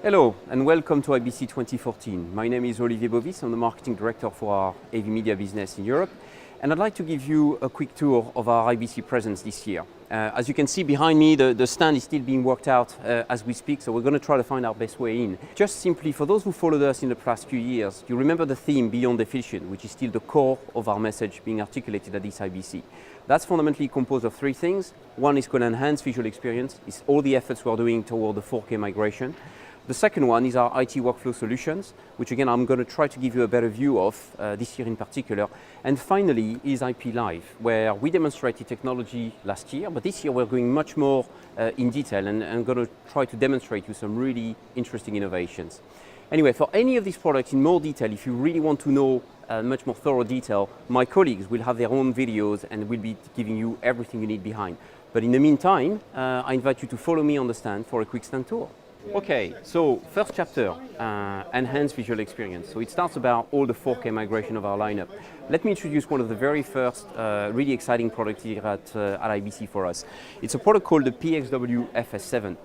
Hello and welcome to IBC 2014. My name is Olivier Bovis, I'm the Marketing Director for our AV Media business in Europe, and I'd like to give you a quick tour of our IBC presence this year. As you can see behind me, the stand is still being worked out as we speak, so we're going to try to find our best way in. Just simply, for those who followed us in the past few years, you remember the theme Beyond Definition, which is still the core of our message being articulated at this IBC. That's fundamentally composed of three things. One is called enhanced visual experience. It's all the efforts we're doing toward the 4K migration. The second one is our IT workflow solutions, which again I'm going to try to give you a better view of this year in particular. And finally is IP Live, where we demonstrated technology last year, but this year we're going much more in detail and I'm going to try to demonstrate you some really interesting innovations. Anyway, for any of these products in more detail, if you really want to know much more thorough detail, my colleagues will have their own videos and will be giving you everything you need behind. But in the meantime, I invite you to follow me on the stand for a quick stand tour. Okay, so first chapter, enhanced visual experience. So it starts about all the 4K migration of our lineup. Let me introduce one of the very first really exciting products here at IBC for us. It's a product called the PXW FS7.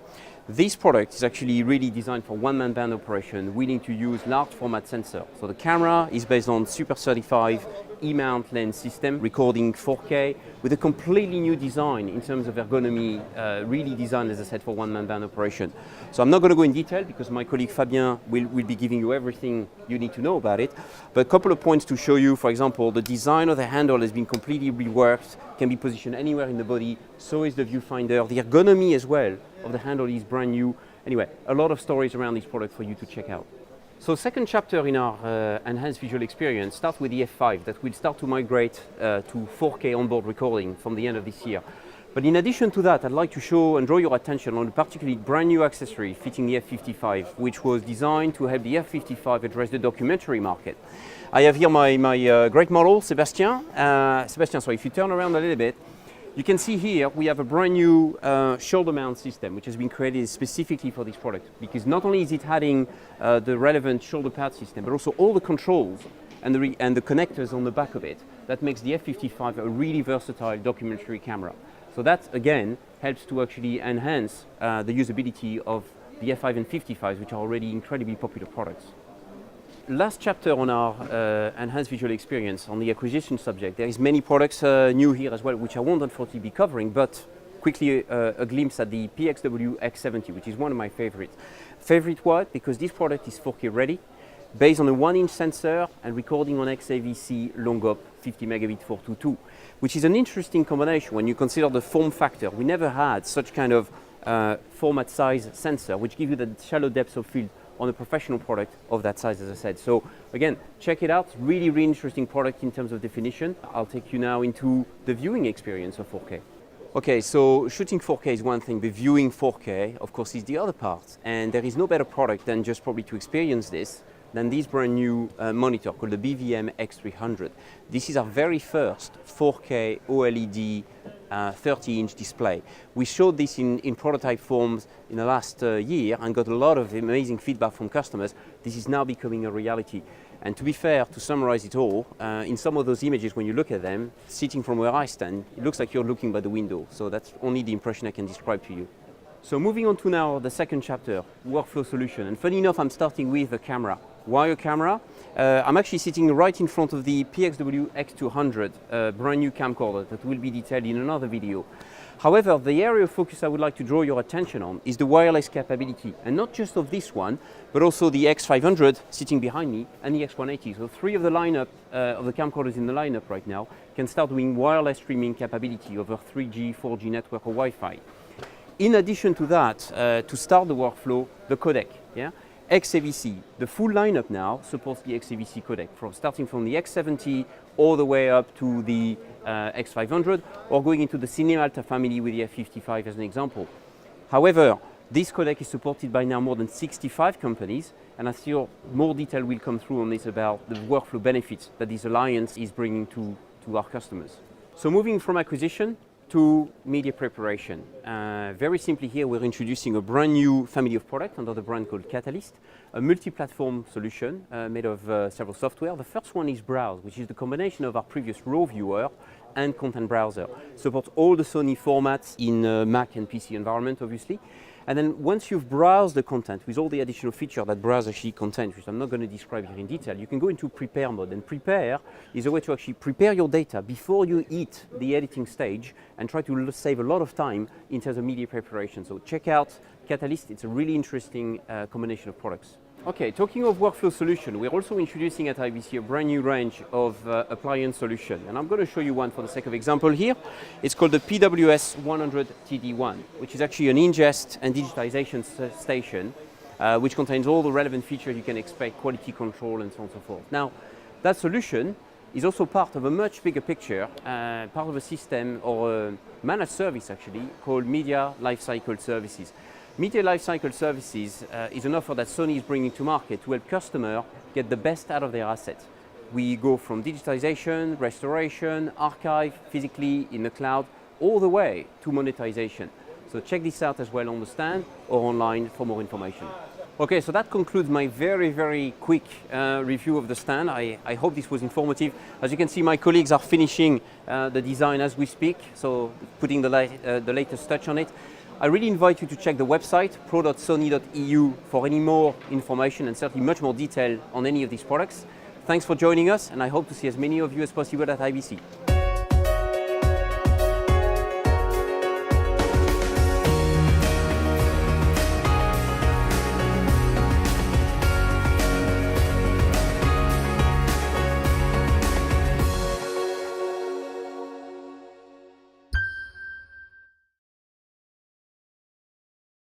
This product is actually really designed for one-man band operation, willing to use large format sensor. So the camera is based on Super 35 E-mount lens system, recording 4K with a completely new design in terms of ergonomy, really designed, as I said, for one-man band operation. So I'm not going to go in detail because my colleague Fabien will be giving you everything you need to know about it. But a couple of points to show you. For example, the design of the handle has been completely reworked, can be positioned anywhere in the body, so is the viewfinder. The ergonomy as well of the handle is brand new. Anyway, a lot of stories around this product for you to check out. So second chapter in our enhanced visual experience starts with the F5 that will start to migrate to 4K onboard recording from the end of this year. But in addition to that, I'd like to show and draw your attention on a particularly brand new accessory fitting the F55, which was designed to help the F55 address the documentary market. I have here my great model, Sébastien. Sébastien, so if you turn around a little bit, you can see here we have a brand new shoulder mount system which has been created specifically for this product, because not only is it adding the relevant shoulder pad system, but also all the controls and the connectors on the back of it that makes the F55 a really versatile documentary camera. So that again helps to actually enhance the usability of the F5 and 55s, which are already incredibly popular products. Last chapter on our enhanced visual experience on the acquisition subject. There is many products new here as well, which I won't unfortunately be covering, but quickly a glimpse at the PXW X70, which is one of my favorites. Favorite why? Because this product is 4K ready, based on a 1-inch sensor and recording on XAVC long-op 50 megabit 422, which is an interesting combination when you consider the form factor. We never had such kind of format size sensor, which gives you the shallow depth of field on a professional product of that size, as I said. So again, check it out. Really, really interesting product in terms of definition. I'll take you now into the viewing experience of 4K. Okay, so shooting 4K is one thing, but viewing 4K, of course, is the other part. And there is no better product than just probably to experience this than this brand new monitor called the BVM X300. This is our very first 4K OLED 30-inch display. We showed this in prototype forms in the last year and got a lot of amazing feedback from customers. This is now becoming a reality. And to be fair, to summarize it all, in some of those images when you look at them, sitting from where I stand, it looks like you're looking by the window. So that's only the impression I can describe to you. So moving on to now the second chapter, workflow solution. And funny enough, I'm starting with the camera. Why a camera? I'm actually sitting right in front of the PXW X200, brand new camcorder that will be detailed in another video. However, the area of focus I would like to draw your attention on is the wireless capability, and not just of this one, but also the X500 sitting behind me and the X180. So three of the lineup of the camcorders in the lineup right now can start doing wireless streaming capability over 3G, 4G network or Wi-Fi. In addition to that, to start the workflow, the codec. Yeah? XAVC, the full lineup now supports the XAVC codec, starting from the X70 all the way up to the X500, or going into the Cinemalta family with the F55 as an example. However, this codec is supported by now more than 65 companies, and I'm sure more detail will come through on this about the workflow benefits that this alliance is bringing to our customers. So moving from acquisition to media preparation. Very simply here, we're introducing a brand new family of products under the brand called Catalyst, a multi-platform solution made of several software. The first one is Browse, which is the combination of our previous RAW viewer and content browser. Supports all the Sony formats in Mac and PC environment, obviously. And then once you've browsed the content with all the additional features that browse actually content, which I'm not going to describe here in detail, you can go into prepare mode. And prepare is a way to actually prepare your data before you hit the editing stage and try to save a lot of time in terms of media preparation. So check out Catalyst. It's a really interesting combination of products. Okay, talking of workflow solution, we're also introducing at IBC a brand new range of appliance solution. And I'm going to show you one for the sake of example here. It's called the PWS 100TD1, which is actually an ingest and digitization station, which contains all the relevant features you can expect, quality control and so on and so forth. Now, that solution is also part of a much bigger picture, part of a system or a managed service actually called Media Lifecycle Services. Media Lifecycle Services is an offer that Sony is bringing to market to help customers get the best out of their assets. We go from digitization, restoration, archive, physically in the cloud, all the way to monetization. So check this out as well on the stand or online for more information. Okay, so that concludes my very quick review of the stand. I hope this was informative. As you can see, my colleagues are finishing the design as we speak, so putting the latest touch on it. I really invite you to check the website, pro.sony.eu, for any more information and certainly much more detail on any of these products. Thanks for joining us, and I hope to see as many of you as possible at IBC.